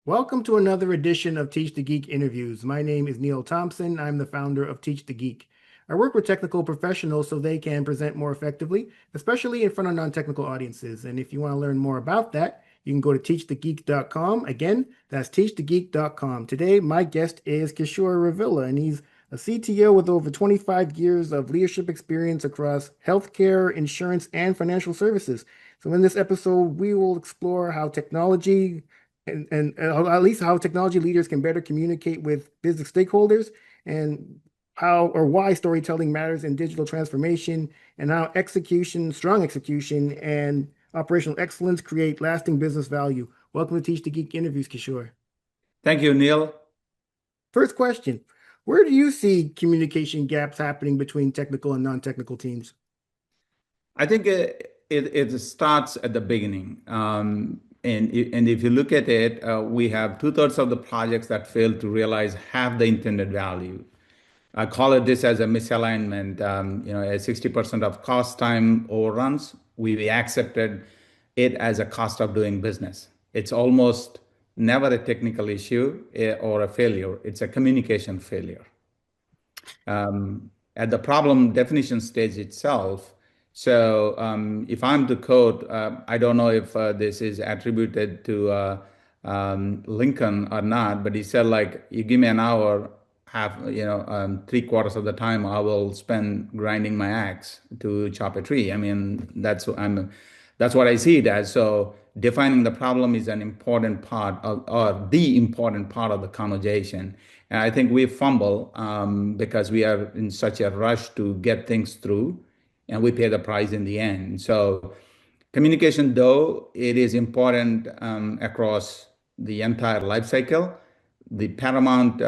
Welcome to another edition of Teach the Geek interviews. My name is Neil Thompson. I'm the founder of Teach the Geek. I work with technical professionals so they can present more effectively, especially in front of non-technical audiences. And if you want to learn more about that, you can go to teachthegeek.com. Again, that's teachthegeek.com. Today, my guest is Kishore Ravilla, and he's a CTO with over 25 years of leadership experience across healthcare, insurance, and financial services. So in this episode, we will explore how technology and at least how technology leaders can better communicate with business stakeholders and how or why storytelling matters in digital transformation and how strong execution and operational excellence create lasting business value. Welcome to Teach the Geek interviews, Kishore. Thank you, Neil. First question, where do you see communication gaps happening between technical and non-technical teams? I think it starts at the beginning. And if you look at it, we have two-thirds of the projects that fail to realize half the intended value. I call it this as a misalignment. As 60% of cost time overruns, we accepted it as a cost of doing business. It's almost never a technical issue or a failure. It's a communication failure. At the problem definition stage itself. So if I'm to quote, I don't know if this is attributed to Lincoln or not, but he said like, you give me an hour, half, three-quarters of the time I will spend grinding my axe to chop a tree. I mean, that's what I see it as. So defining the problem is an important part of, or the important part of the conversation. And I think we fumble because we are in such a rush to get things through, and we pay the price in the end. So communication, though, it is important across the entire life cycle. The paramount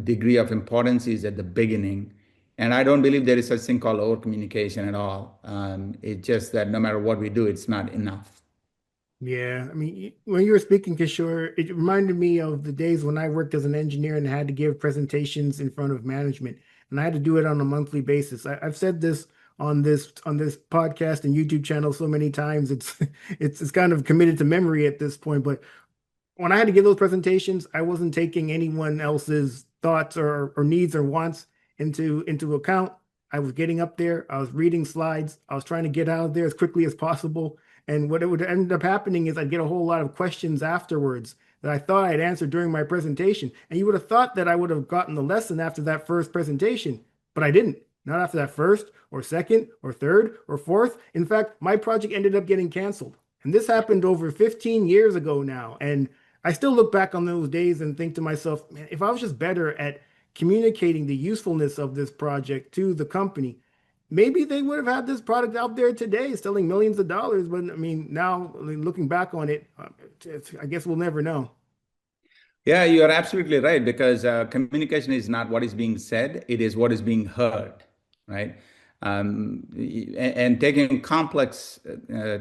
degree of importance is at the beginning. And I don't believe there is such thing called over communication at all. It's just that no matter what we do, it's not enough. Yeah, I mean, when you were speaking, Kishore, it reminded me of the days when I worked as an engineer and had to give presentations in front of management, and I had to do it on a monthly basis. I've said this on this podcast and YouTube channel so many times. It's it's kind of committed to memory at this point. But when I had to give those presentations, I wasn't taking anyone else's thoughts or needs or wants into account. I was getting up there, I was reading slides, I was trying to get out of there as quickly as possible. And what it would end up happening is I'd get a whole lot of questions afterwards that I thought I'd answered during my presentation. And you would have thought that I would have gotten the lesson after that first presentation, but I didn't. Not after that first or second or third or fourth. In fact, my project ended up getting canceled. And this happened over 15 years ago now. And I still look back on those days and think to myself, man, if I was just better at communicating the usefulness of this project to the company, maybe they would have had this product out there today selling millions of dollars. But I mean, now I mean, looking back on it, I guess we'll never know. Yeah, you are absolutely right because communication is not what is being said, it is what is being heard, right? And taking complex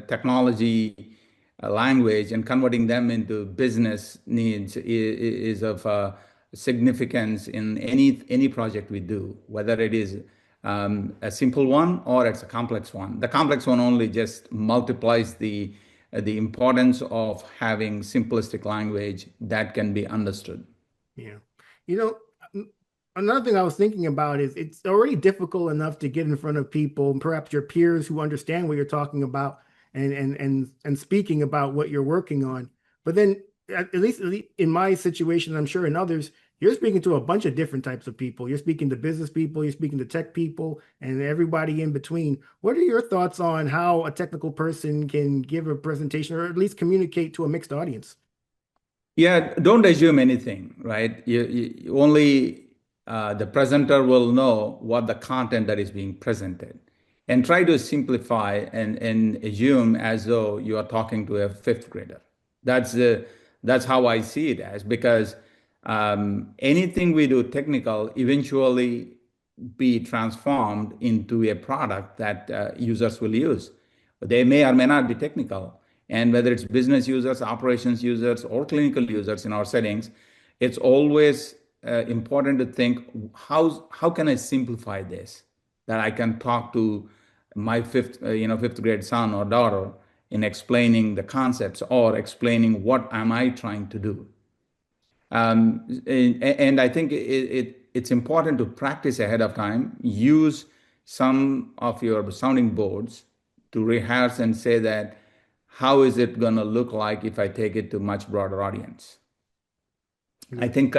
technology language and converting them into business needs is of significance in any project we do, whether it is a simple one or it's a complex one. The complex one only just multiplies the importance of having simplistic language that can be understood. Yeah. You know, another thing I was thinking about is it's already difficult enough to get in front of people, and perhaps your peers who understand what you're talking about and speaking about what you're working on. But then at least in my situation, I'm sure in others, you're speaking to a bunch of different types of people. You're speaking to business people, you're speaking to tech people, and everybody in between. What are your thoughts on how a technical person can give a presentation or at least communicate to a mixed audience? Yeah, don't assume anything, right? You only the presenter will know what the content that is being presented. And try to simplify and assume as though you are talking to a fifth grader. That's the that's how I see it as because anything we do technical eventually be transformed into a product that users will use. They may or may not be technical. And whether it's business users, operations users, or clinical users in our settings, it's always important to think how can I simplify this that I can talk to my fifth grade son or daughter in explaining the concepts or explaining what am I trying to do. And I think it's important to practice ahead of time. Use some of your sounding boards to rehearse and say that, how is it going to look like if I take it to much broader audience? I Mm. think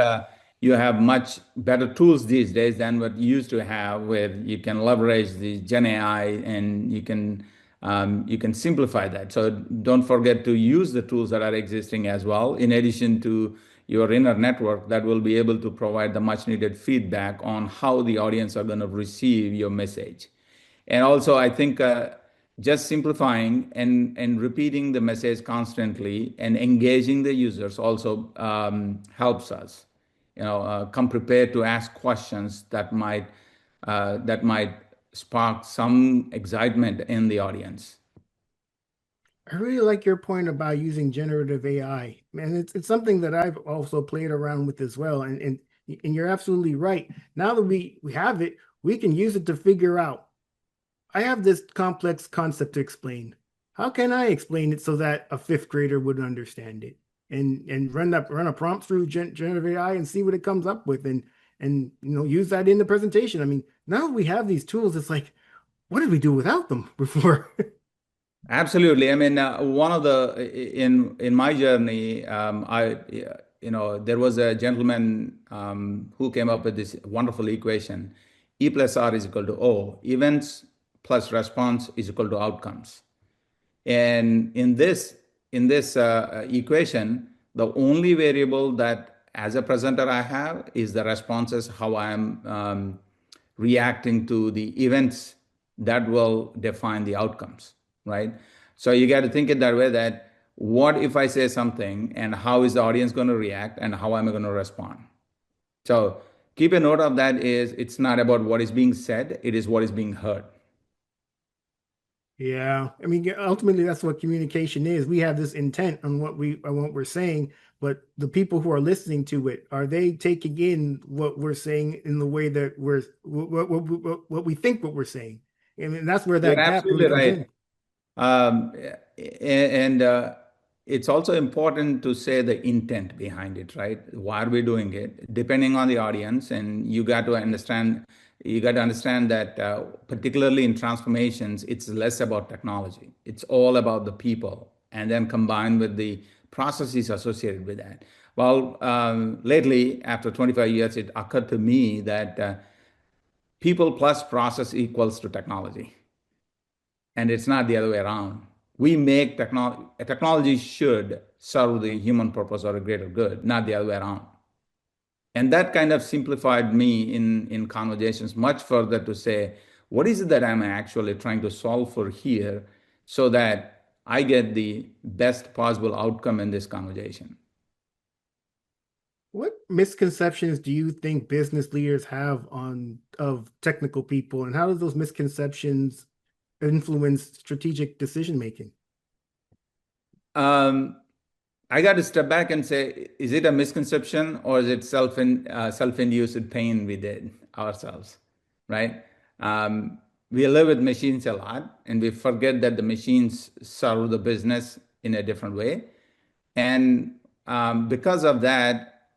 you have much better tools these days than what you used to have, where you can leverage the Gen AI and you can simplify that. So don't forget to use the tools that are existing as well, in addition to your inner network that will be able to provide the much needed feedback on how the audience are going to receive your message. And also, I think just simplifying and repeating the message constantly and engaging the users also helps us. Come prepared to ask questions that might spark some excitement in the audience. I really like your point about using generative AI. Man, it's something that I've also played around with as well. And you're absolutely right. Now that we have it, we can use it to figure out, I have this complex concept to explain. How can I explain it so that a fifth grader would understand it? And run a prompt through generative AI and see what it comes up with, and use that in the presentation. I mean, now we have these tools, it's like, what did we do without them before? Absolutely. I mean, one of the in my journey, there was a gentleman who came up with this wonderful equation: E plus R is equal to O. Events plus response is equal to outcomes. And in this equation, the only variable that as a presenter I have is the responses, how I am reacting to the events that will define the outcomes, right? So you got to think it that way, that what if I say something and how is the audience going to react and how am I going to respond? So keep a note of that, is it's not about what is being said, it is what is being heard. Yeah, I mean, ultimately, that's what communication is. We have this intent on what we're saying, but the people who are listening to it, are they taking in what we're saying in the way that what we think what we're saying? I mean, that's where You're that gap really absolutely comes right. in. Um, and it's also important to say the intent behind it, right? Why are we doing it? Depending on the audience, and you got to understand that particularly in transformations, it's less about technology. It's all about the people, and then combined with the processes associated with that. Well, lately, after 25 years, it occurred to me that people plus process equals to technology, and it's not the other way around. We make technology should serve the human purpose or a greater good, not the other way around. And that kind of simplified me in conversations much further to say, what is it that I'm actually trying to solve for here so that I get the best possible outcome in this conversation? What misconceptions do you think business leaders have on of technical people, and how do those misconceptions influence strategic decision making? Um, I got to step back and say, is it a misconception or is it self-induced pain we did ourselves, right? We live with machines a lot, and we forget that the machines serve the business in a different way. And because of that,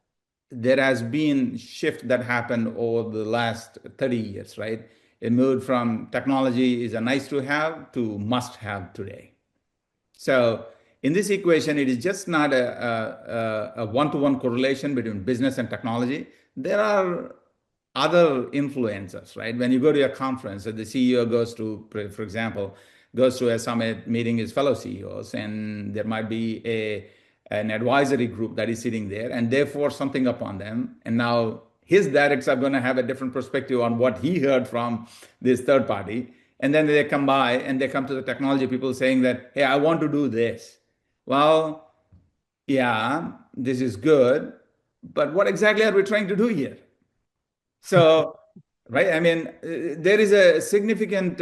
there has been shift that happened over the last 30 years, right? It moved from technology is a nice to have to must have today. So in this equation, it is just not a one-to-one correlation between business and technology. There are other influencers, right? When you go to a conference, the CEO goes to, for example, goes to a summit meeting his fellow CEOs, and there might be an advisory group that is sitting there, and they force something upon them. And now his directs are going to have a different perspective on what he heard from this third party. And then they come by and they come to the technology people saying that, hey, I want to do this. Well, yeah, this is good, but what exactly are we trying to do here? So, right, I mean, there is a significant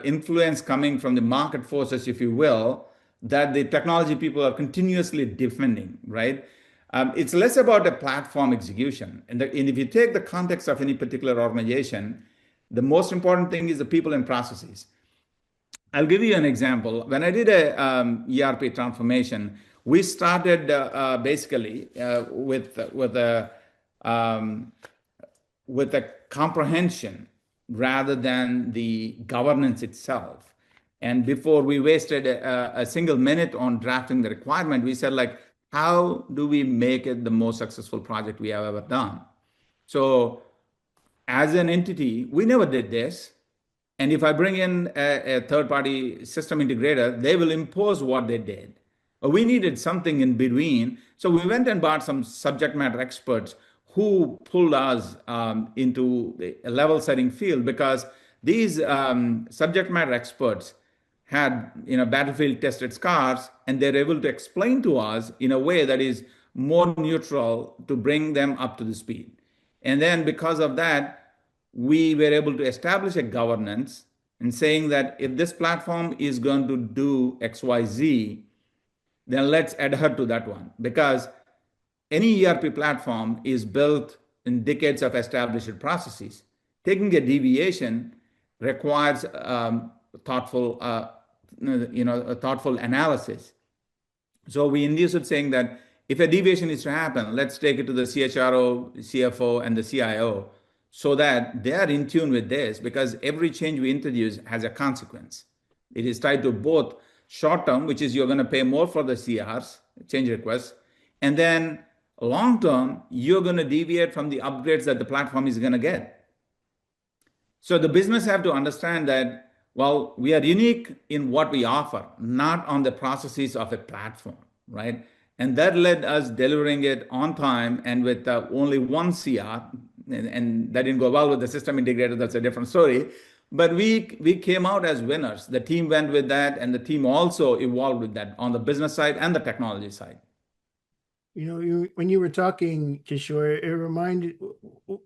influence coming from the market forces, if you will, that the technology people are continuously defending, right? It's less about a platform execution. And if you take the context of any particular organization, the most important thing is the people and processes. I'll give you an example. When I did a ERP transformation, we started basically um, with a comprehension rather than the governance itself. And before we wasted a single minute on drafting the requirement, we said like, how do we make it the most successful project we have ever done? So as an entity, we never did this. And if I bring in a third party system integrator, they will impose what they did. We needed something in between. So we went and bought some subject matter experts who pulled us into a level setting field because these subject matter experts had battlefield tested scars, and they're able to explain to us in a way that is more neutral to bring them up to the speed. And then because of that, we were able to establish a governance and saying that if this platform is going to do XYZ, then let's adhere to that one. Because any ERP platform is built in decades of established processes. Taking a deviation requires thoughtful, a thoughtful analysis. So we induce it saying that if a deviation is to happen, let's take it to the CHRO, CFO, and the CIO so that they are in tune with this because every change we introduce has a consequence. It is tied to both short term, which is you're going to pay more for the CRs, change requests, and then long term, you're going to deviate from the upgrades that the platform is going to get. So the business have to understand that, well, we are unique in what we offer, not on the processes of a platform, right? And that led us delivering it on time and with only one CR, and that didn't go well with the system integrator. That's a different story. But we came out as winners. The team went with that, and the team also evolved with that on the business side and the technology side. When you were talking, Kishore, it reminded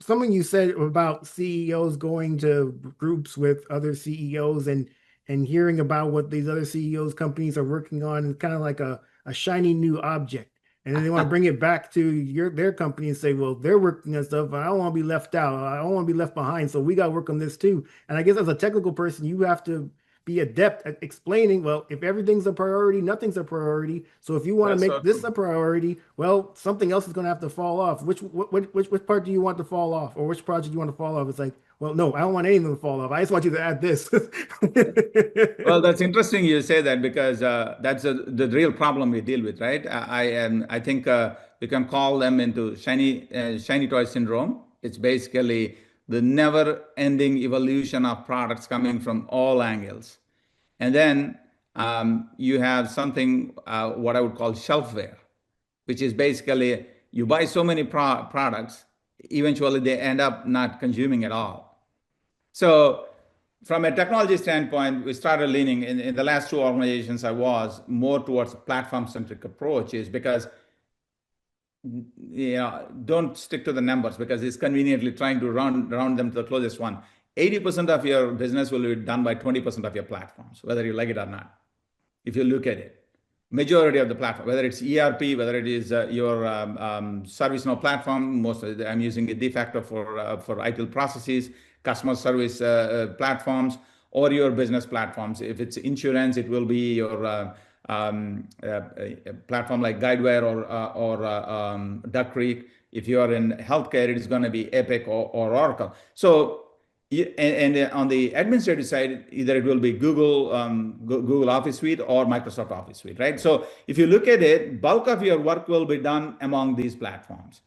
something you said about CEOs going to groups with other CEOs and hearing about what these other CEOs companies are working on, and kind of like a shiny new object. And then they want to bring it back to their company and say, well, they're working on stuff, but I don't want to be left out. I don't want to be left behind. So we got to work on this too. And I guess as a technical person, you have to be adept at explaining, well, if everything's a priority, nothing's a priority. So if you want to That's make so this true. a priority, well, something else is going to have to fall off. Which part do you want to fall off, or which project you want to fall off? It's like, well, no, I don't want anything to fall off. I just want you to add this. Well, that's interesting you say that because that's the real problem we deal with, right? I think we can call them into shiny toy syndrome. It's basically the never-ending evolution of products coming from all angles. And then you have something what I would call shelfware, which is basically you buy so many products, eventually they end up not consuming at all. So from a technology standpoint, we started leaning in the last two organizations I was more towards a platform-centric approach is because don't stick to the numbers because it's conveniently trying to round them to the closest one. 80% of your business will be done by 20% of your platforms, whether you like it or not. If you look at it, majority of the platform, whether it's ERP, whether it is your ServiceNow platform, I'm using it de facto for ITIL processes, customer service platforms, or your business platforms. If it's insurance, it will be your platform like Guidewire or Duck Creek. If you are in healthcare, it is going to be Epic or Oracle. So and on the administrative side, either it will be Google Office Suite or Microsoft Office Suite, right? So if you look at it, bulk of your work will be done among these platforms.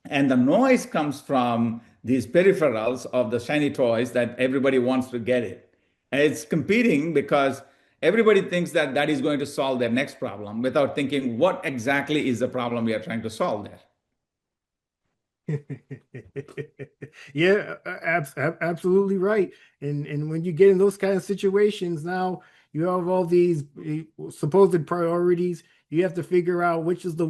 And the noise comes from these peripherals of the shiny toys that everybody wants to get it. And it's competing because everybody thinks that that is going to solve their next problem without thinking what exactly is the problem we are trying to solve there. Yeah, absolutely right. And when you get in those kind of situations, now you have all these supposed priorities. You have to figure out which is the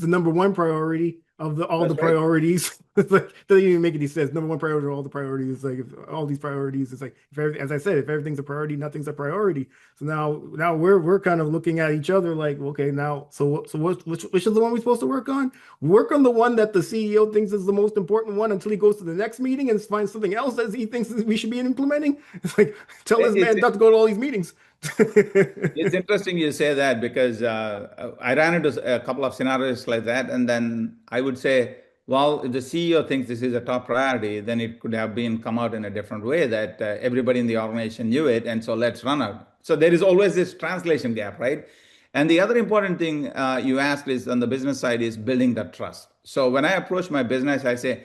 number one priority of the all the That's right. priorities. It's like doesn't even make any sense. Number one priority of all the priorities. Like if all these priorities, it's like if as I said, if everything's a priority, nothing's a priority. So now we're kind of looking at each other like, okay, now so which is the one we're supposed to work on? Work on the one that the CEO thinks is the most important one until he goes to the next meeting and finds something else that he thinks we should be implementing. It's like tell this It's man not to go to all these meetings. It's interesting you say that because I ran into a couple of scenarios like that, and then I would say, well, if the CEO thinks this is a top priority, then it could have been come out in a different way that everybody in the organization knew it, and so let's run out. So there is always this translation gap, right? And the other important thing you asked is on the business side is building that trust. So when I approach my business, I say,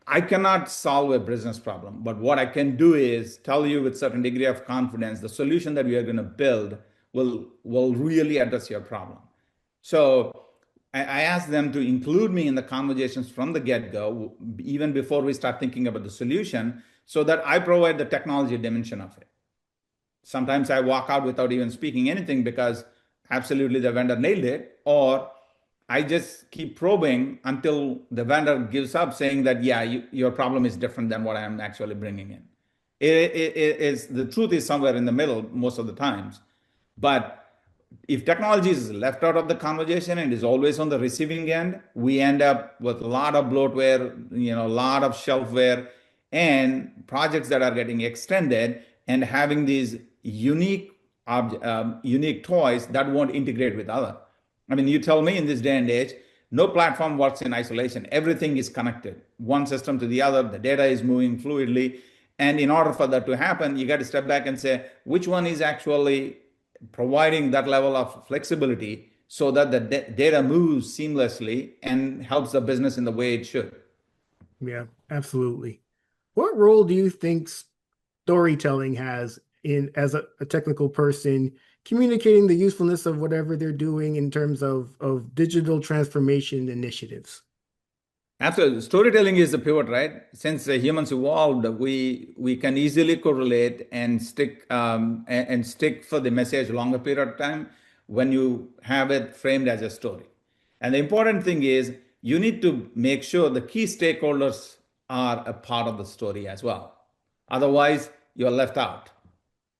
I cannot solve a business problem, but what I can do is tell you with certain degree of confidence the solution that we are going to build will really address your problem. So I ask them to include me in the conversations from the get-go, even before we start thinking about the solution, so that I provide the technology dimension of it. Sometimes I walk out without even speaking anything because absolutely the vendor nailed it, or I just keep probing until the vendor gives up saying that, yeah, your problem is different than what I'm actually bringing in. It is the truth is somewhere in the middle most of the times. But if technology is left out of the conversation and is always on the receiving end, we end up with a lot of bloatware, a lot of shelfware, and projects that are getting extended and having these unique toys that won't integrate with other. I mean, you tell me in this day and age, no platform works in isolation. Everything is connected, one system to the other. The data is moving fluidly. And in order for that to happen, you got to step back and say, which one is actually providing that level of flexibility so that the data moves seamlessly and helps the business in the way it should. Yeah, absolutely. What role do you think storytelling has in as a technical person communicating the usefulness of whatever they're doing in terms of digital transformation initiatives? Absolutely. Storytelling is the pivot, right? Since humans evolved, we can easily correlate and stick for the message longer period of time when you have it framed as a story. And the important thing is you need to make sure the key stakeholders are a part of the story as well. Otherwise, you're left out.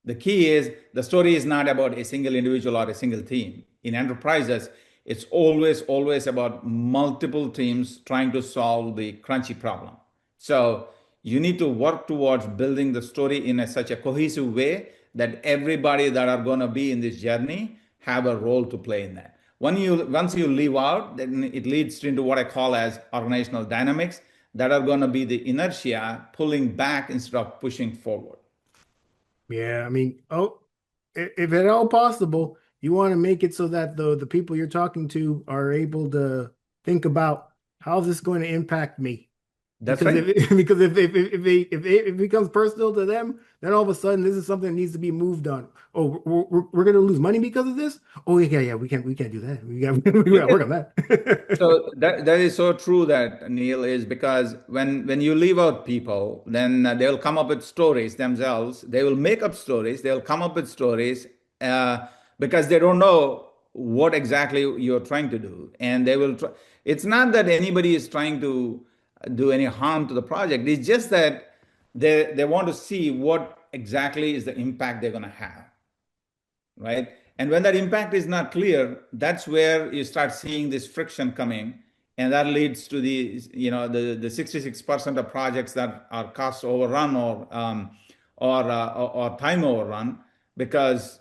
The key is the story is not about a single individual or a single team. In enterprises, it's always about multiple teams trying to solve the crunchy problem. So you need to work towards building the story in such a cohesive way that everybody that are going to be in this journey have a role to play in that. Once you leave out, then it leads into what I call as organizational dynamics that are going to be the inertia pulling back instead of pushing forward. Yeah, I mean, if at all possible, you want to make it so that the people you're talking to are able to think about how is this going to impact me? That's Because right. if because if it becomes personal to them, then all of a sudden this is something that needs to be moved on. Oh, we're going to lose money because of this? Oh yeah, we can't do that. We got to work on that. So that is so true that Neil is because when you leave out people, then they'll come up with stories themselves. They will make up stories. They'll come up with stories uh, because they don't know what exactly you're trying to do, and they will try. It's not that anybody is trying to do any harm to the project. It's just that they want to see what exactly is the impact they're going to have, right? And when that impact is not clear, that's where you start seeing this friction coming, and that leads to the 66% of projects that are cost overrun or time overrun because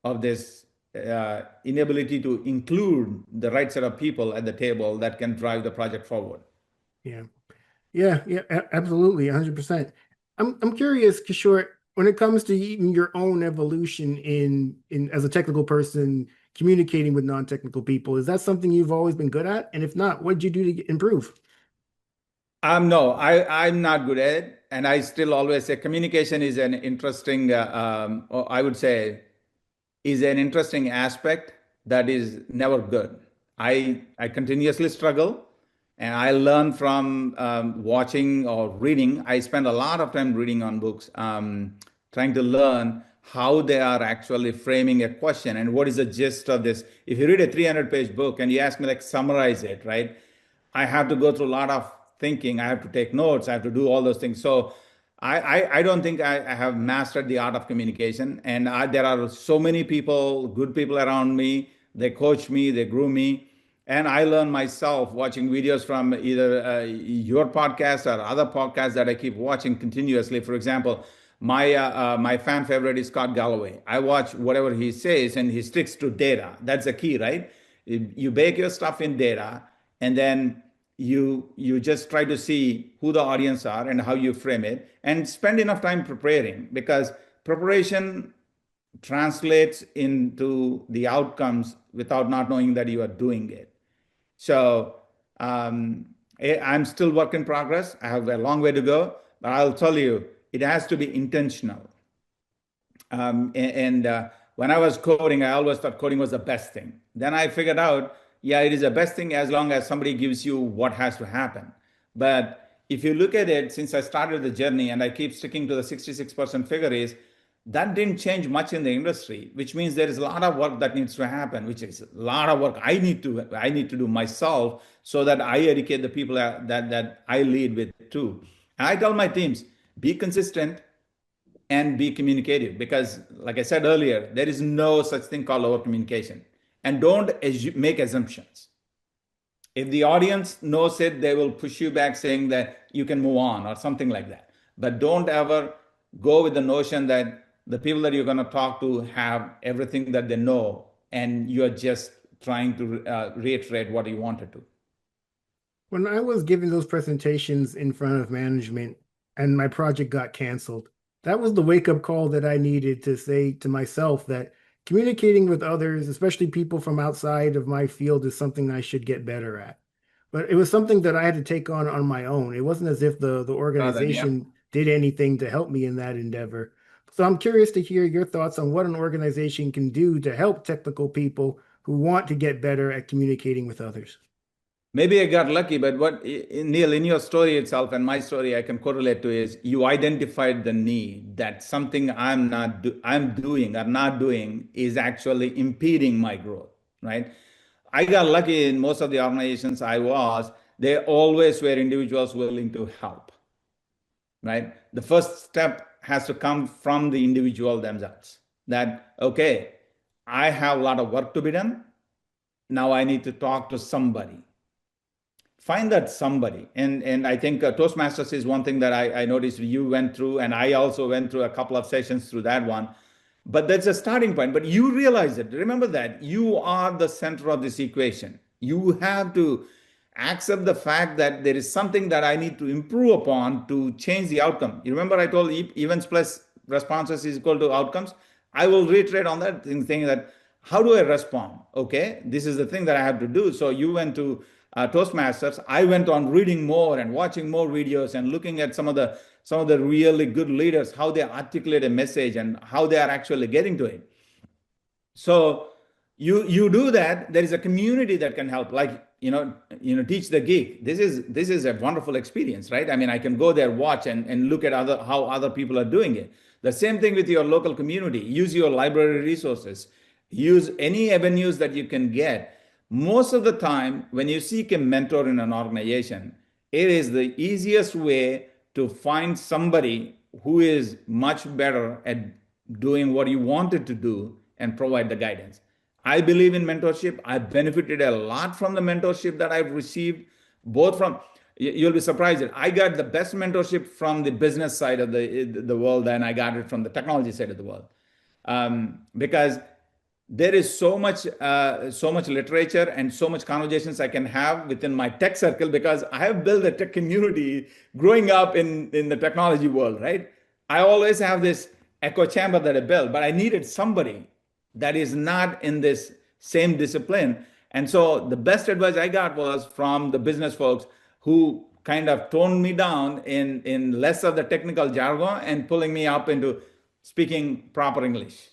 of this inability to include the right set of people at the table that can drive the project forward. Yeah. Yeah, absolutely, 100%. I'm curious, Kishore, when it comes to even your own evolution in as a technical person communicating with non-technical people, is that something you've always been good at? And if not, what did you do to improve? No, I'm not good at it, and I still always say communication is an interesting, or I would say, is an interesting aspect that is never good. I continuously struggle, and I learn from watching or reading. I spend a lot of time reading on books, trying to learn how they are actually framing a question and what is the gist of this. If you read a 300-page book and you ask me like summarize it, right? I have to go through a lot of thinking. I have to take notes. I have to do all those things. So I don't think I have mastered the art of communication. And there are so many people, good people around me. They coach me, they groom me. And I learn myself watching videos from either your podcast or other podcasts that I keep watching continuously. For example, my fan favorite is Scott Galloway. I watch whatever he says, and he sticks to data. That's the key, right? You bake your stuff in data, and then you just try to see who the audience are and how you frame it, and spend enough time preparing, because preparation translates into the outcomes without not knowing that you are doing it. So I'm still work in progress. I have a long way to go, but I'll tell you, it has to be intentional. And when I was coding, I always thought coding was the best thing. Then I figured out, yeah, it is the best thing as long as somebody gives you what has to happen. But if you look at it, since I started the journey and I keep sticking to the 66% figure, is that didn't change much in the industry, which means there is a lot of work that needs to happen, which is a lot of work I need to do myself, so that I educate the people that I lead with too. And I tell my teams, be consistent and be communicative, because like I said earlier, there is no such thing called over communication. And don't make assumptions. If the audience knows it, they will push you back saying that you can move on or something like that. But don't ever go with the notion that the people that you're going to talk to have everything that they know, and you're just trying to reiterate what you wanted to. When I was giving those presentations in front of management and my project got canceled, that was the wake-up call that I needed to say to myself that communicating with others, especially people from outside of my field, is something I should get better at. But it was something that I had to take on my own. It wasn't as if the Then, yeah. organization did anything to help me in that endeavor. So I'm curious to hear your thoughts on what an organization can do to help technical people who want to get better at communicating with others. Maybe I got lucky, but Neil, in your story itself and my story, I can correlate to is you identified the need that something I'm doing or not doing is actually impeding my growth, right? I got lucky in most of the organizations I was, they always were individuals willing to help, right? The first step has to come from the individual themselves. That, okay, I have a lot of work to be done. Now I need to talk to somebody. Find that somebody. And I think Toastmasters is one thing that I noticed you went through, and I also went through a couple of sessions through that one. But that's a starting point. But you realize it. Remember that you are the center of this equation. You have to accept the fact that there is something that I need to improve upon to change the outcome. You remember I told events plus responses is equal to outcomes. I will reiterate on that thing, saying that how do I respond? Okay, this is the thing that I have to do. So you went to Toastmasters. I went on reading more and watching more videos and looking at some of the really good leaders, how they articulate a message and how they are actually getting to it. So you do that. There is a community that can help, like teach the Geek. This is a wonderful experience, right? I mean, I can go there, watch, and look at how other people are doing it. The same thing with your local community. Use your library resources. Use any avenues that you can get. Most of the time, when you seek a mentor in an organization, it is the easiest way to find somebody who is much better at doing what you wanted to do and provide the guidance. I believe in mentorship. I benefited a lot from the mentorship that I've received, both from, you'll be surprised, I got the best mentorship from the business side of the world than I got it from the technology side of the world. Because there is so much literature and so much conversations I can have within my tech circle, because I have built a tech community growing up in the technology world, right? I always have this echo chamber that I built, but I needed somebody that is not in this same discipline. And so the best advice I got was from the business folks who kind of toned me down in less of the technical jargon and pulling me up into speaking proper English.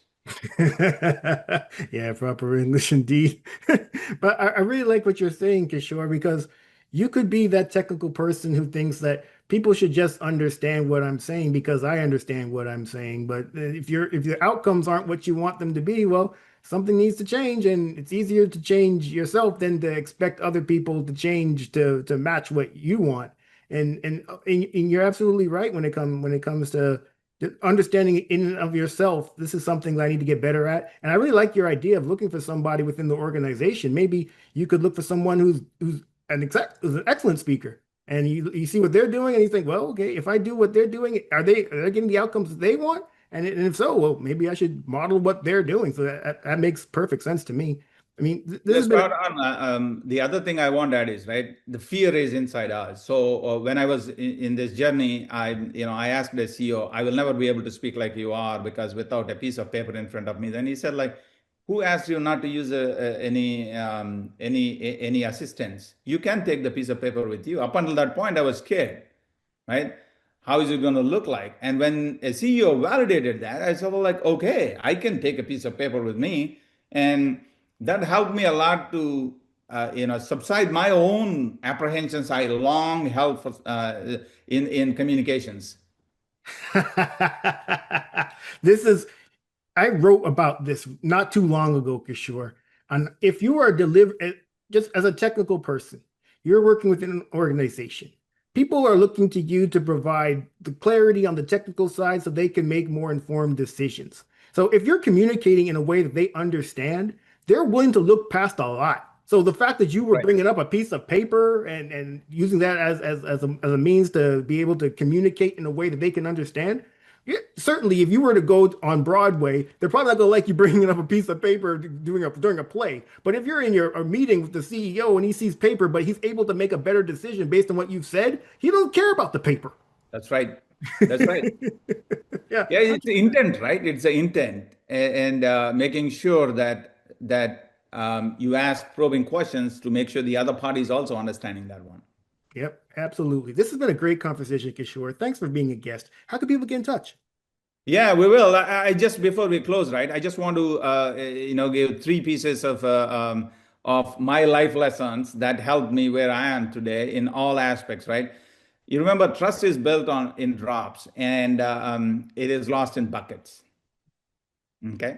Yeah, proper English indeed. But I really like what you're saying, Kishore, because you could be that technical person who thinks that people should just understand what I'm saying because I understand what I'm saying. But if your outcomes aren't what you want them to be, well, something needs to change, and it's easier to change yourself than to expect other people to change to match what you want. And you're absolutely right when it comes to understanding in and of yourself. This is something that I need to get better at. And I really like your idea of looking for somebody within the organization. Maybe you could look for someone who's an excellent speaker, and you see what they're doing, and you think, well, okay, if I do what they're doing, are they getting the outcomes that they want? And if so, well, maybe I should model what they're doing. So that makes perfect sense to me. I mean, this Yeah, has been spot on. The other thing I want to add is, right, the fear is inside us. So when I was in this journey, I asked the CEO, I will never be able to speak like you are because without a piece of paper in front of me. Then he said, like, who asked you not to use any assistance? You can take the piece of paper with you. Up until that point, I was scared, right? How is it going to look like? And when a CEO validated that, I said, well, like, okay, I can take a piece of paper with me. And that helped me a lot to, subside my own apprehensions I long held for, in communications. this is I wrote about this not too long ago, Kishore. And if you are just as a technical person, you're working within an organization. People are looking to you to provide the clarity on the technical side so they can make more informed decisions. So if you're communicating in a way that they understand, they're willing to look past a lot. So the fact that you were Right. bringing up a piece of paper and using that as a means to be able to communicate in a way that they can understand, yeah, certainly, if you were to go on Broadway, they're probably not going to like you bringing up a piece of paper during a play. But if you're in a meeting with the CEO and he sees paper, but he's able to make a better decision based on what you've said, he don't care about the paper. That's right. That's right. Yeah, Yeah, it's the intent, right? It's the intent, and making sure that you ask probing questions to make sure the other party is also understanding that one. yep, absolutely. This has been a great conversation, Kishore. Thanks for being a guest. How can people get in touch? Yeah, we will. I just before we close, right? I just want to give three pieces of my life lessons that helped me where I am today in all aspects, right? You remember, trust is built on in drops, and it is lost in buckets. Okay.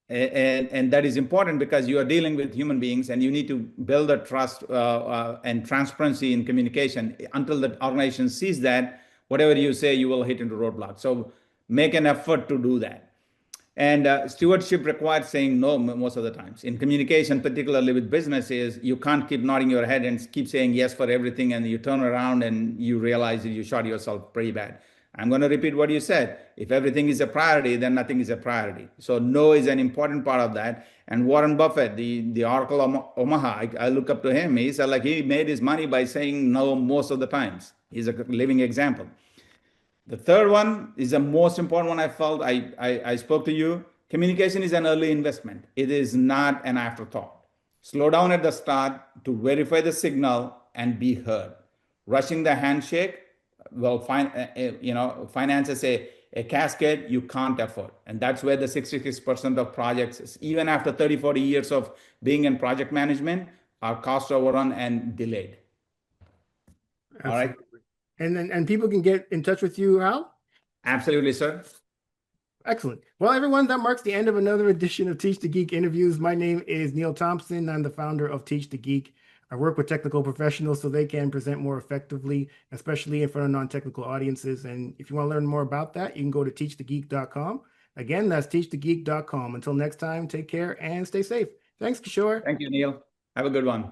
And that is important because you are dealing with human beings and you need to build a trust and transparency in communication. Until the organization sees that, whatever you say, you will hit into roadblocks. So make an effort to do that. And stewardship requires saying no most of the times. In communication, particularly with businesses, you can't keep nodding your head and keep saying yes for everything, and you turn around and you realize that you shot yourself pretty bad. I'm going to repeat what you said. If everything is a priority, then nothing is a priority. So no is an important part of that. And Warren Buffett, the Oracle of Omaha, I look up to him. He said like he made his money by saying no most of the times. He's a living example. The third one is the most important one I felt. I spoke to you. Communication is an early investment. It is not an afterthought. Slow down at the start to verify the signal and be heard. Rushing the handshake, well, finances a cascade you can't afford. And that's where the 66% of projects, even after 30, 40 years of being in project management, are cost overrun and delayed. All right. Absolutely. And people can get in touch with you how? Absolutely, sir. Excellent. Well, everyone, that marks the end of another edition of Teach the Geek interviews. My name is Neil Thompson. I'm the founder of Teach the Geek. I work with technical professionals so they can present more effectively, especially in front of non-technical audiences. And if you want to learn more about that, you can go to teachthegeek.com. Again, that's teachthegeek.com. Until next time, take care and stay safe. Thanks, Kishore. Thank you, Neil. Have a good one.